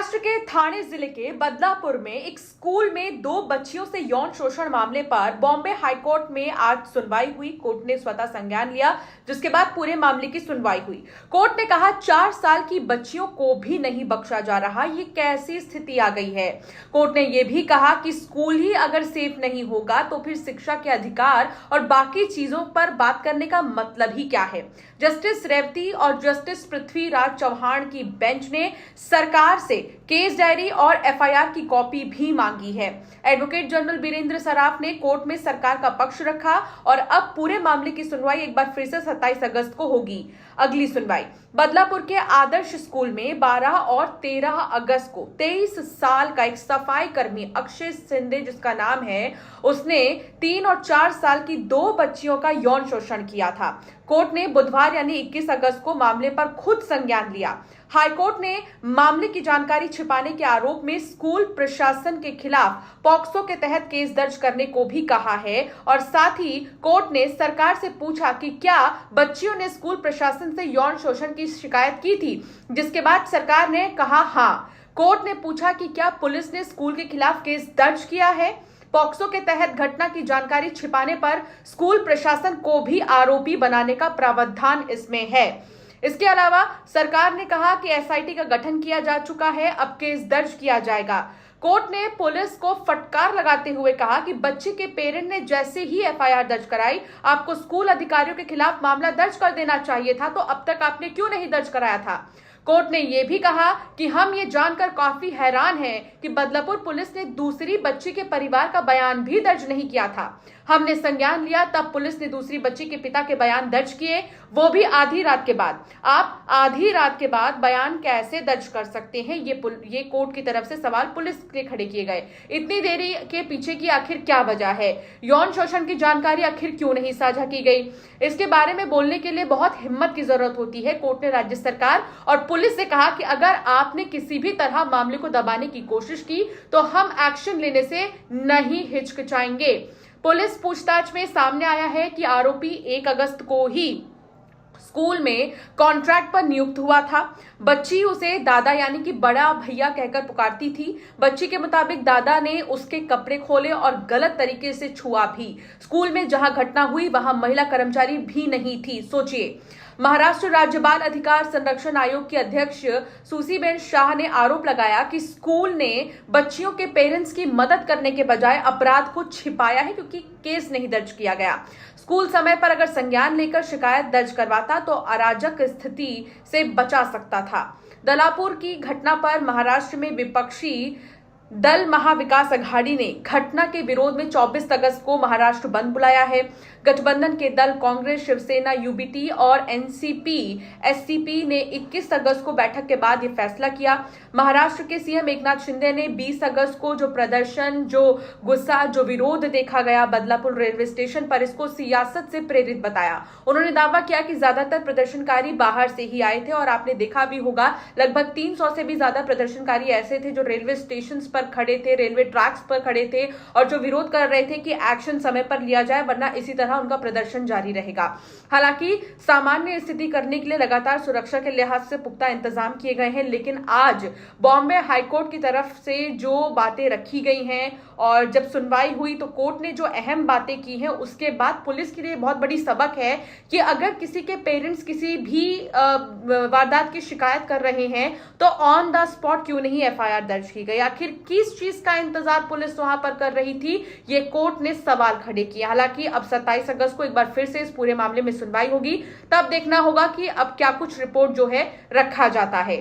महाराष्ट्र के ठाणे जिले के बदलापुर में एक स्कूल में दो बच्चियों से यौन शोषण मामले पर बॉम्बे हाईकोर्ट में आज सुनवाई हुई। कोर्ट ने स्वतः संज्ञान लिया, जिसके बाद पूरे मामले की सुनवाई हुई। कोर्ट ने कहा 4 साल की बच्चियों को भी नहीं बख्शा जा रहा, ये कैसी स्थिति आ गई है। कोर्ट ने यह भी कहा कि स्कूल ही अगर सेफ नहीं होगा तो फिर शिक्षा के अधिकार और बाकी चीजों पर बात करने का मतलब ही क्या है। जस्टिस रेवती और जस्टिस पृथ्वीराज चौहान की बेंच ने सरकार से केस डायरी और एफआईआर की कॉपी भी मांगी है। एडवोकेट जनरल वीरेंद्र सराफ ने कोर्ट में सरकार का पक्ष रखा और अब पूरे मामले की सुनवाई एक बार फिर से 27 अगस्त को होगी। अगली सुनवाई बदलापुर के आदर्श स्कूल में 12 और 13 अगस्त को 23 साल का एक सफाई कर्मी अक्षय शिंदे, जिसका नाम है, उसने 3 और 4 साल की 2 बच्चियों का यौन शोषण किया था। कोर्ट ने बुधवार यानी 21 अगस्त को मामले पर खुद संज्ञान लिया। हाईकोर्ट ने मामले की जानकारी छिपाने के आरोप में स्कूल प्रशासन के खिलाफ पॉक्सो के तहत केस दर्ज करने को भी कहा है और साथ ही कोर्ट ने सरकार से पूछा कि क्या बच्चियों ने स्कूल प्रशासन से यौन शोषण की शिकायत की थी, जिसके बाद सरकार ने कहा हाँ। कोर्ट ने पूछा कि क्या पुलिस ने स्कूल के खिलाफ केस दर्ज किया है। पॉक्सो के तहत घटना की जानकारी छिपाने पर स्कूल प्रशासन को भी आरोपी बनाने का प्रावधान इसमें है। इसके अलावा सरकार ने कहा कि एसआईटी का गठन किया जा चुका है, अब केस दर्ज किया जाएगा। कोर्ट ने पुलिस को फटकार लगाते हुए कहा कि बच्चे के पेरेंट ने जैसे ही एफआईआर दर्ज कराई, आपको स्कूल अधिकारियों के खिलाफ मामला दर्ज कर देना चाहिए था, तो अब तक आपने क्यों नहीं दर्ज कराया था। कोर्ट ने यह भी कहा कि हम ये जानकर काफी हैरान हैं कि बदलापुर पुलिस ने दूसरी बच्ची के परिवार का बयान भी दर्ज नहीं किया था। हमने संज्ञान लिया तब पुलिस ने दूसरी बच्ची के पिता के बयान दर्ज किए, वो भी आधी रात के बाद। आप आधी रात के बाद बयान कैसे दर्ज कर सकते हैं, ये कोर्ट की तरफ से सवाल पुलिस के खड़े किए गए। इतनी देरी के पीछे की आखिर क्या वजह है, यौन शोषण की जानकारी आखिर क्यों नहीं साझा की गई, इसके बारे में बोलने के लिए बहुत हिम्मत की जरूरत होती है। कोर्ट ने राज्य सरकार और पुलिस से कहा कि अगर आपने किसी भी तरह मामले को दबाने की कोशिश की तो हम एक्शन लेने से नहीं हिचकिचाएंगे। पुलिस पूछताछ में सामने आया है कि आरोपी 1 अगस्त को ही स्कूल में कॉन्ट्रैक्ट पर नियुक्त हुआ था। बच्ची उसे दादा यानी कि बड़ा भैया कहकर पुकारती थी। बच्ची के मुताबिक दादा ने उसके कपड़े खोले और गलत तरीके से छुआ भी। स्कूल में जहां घटना हुई वहां महिला कर्मचारी भी नहीं थी। सोचिए, महाराष्ट्र राज्य बाल अधिकार संरक्षण आयोग की अध्यक्ष सुसीबेन शाह ने आरोप लगाया कि स्कूल ने बच्चियों के पेरेंट्स की मदद करने के बजाय अपराध को छिपाया है, क्योंकि केस नहीं दर्ज किया गया। स्कूल समय पर अगर संज्ञान लेकर शिकायत दर्ज करवाता तो अराजक स्थिति से बचा सकता था। बदलापुर की घटना पर महाराष्ट्र में विपक्षी दल महाविकास अघाड़ी ने घटना के विरोध में 24 अगस्त को महाराष्ट्र बंद बुलाया है। गठबंधन के दल कांग्रेस, शिवसेना, यूबीटी और एनसीपी एससीपी ने 21 अगस्त को बैठक के बाद यह फैसला किया। महाराष्ट्र के सीएम एकनाथ शिंदे ने 20 अगस्त को जो प्रदर्शन, जो गुस्सा, जो विरोध देखा गया बदलापुर रेलवे स्टेशन पर, इसको सियासत से प्रेरित बताया। उन्होंने दावा किया कि ज्यादातर प्रदर्शनकारी बाहर से ही आए थे और आपने देखा भी होगा लगभग 300 से भी ज्यादा प्रदर्शनकारी ऐसे थे जो रेलवे स्टेशन पर खड़े थे, रेलवे ट्रैक्स पर खड़े थे और जो विरोध कर रहे थे कि एक्शन समय पर लिया जाए, वरना इसी तरह उनका प्रदर्शन जारी रहेगा। हालांकि सामान्य स्थिति करने के लिए लगातार सुरक्षा के लिहाज से पुख्ता इंतजाम किए गए हैं, लेकिन आज बॉम्बे हाईकोर्ट की तरफ से जो बातें रखी गई हैं और जब सुनवाई हुई तो कोर्ट ने जो अहम बातें की हैं, उसके बाद पुलिस के लिए बहुत बड़ी सबक है कि अगर किसी के पेरेंट्स किसी भी वारदात की शिकायत कर रहे हैं तो ऑन द स्पॉट क्यों नहीं एफआईआर दर्ज की गई। आखिर किस चीज का इंतजार पुलिस वहां पर कर रही थी, ये कोर्ट ने सवाल खड़े किए। हालांकि अब 27 अगस्त को एक बार फिर से इस पूरे मामले में सुनवाई होगी, तब देखना होगा कि अब क्या कुछ रिपोर्ट जो है रखा जाता है।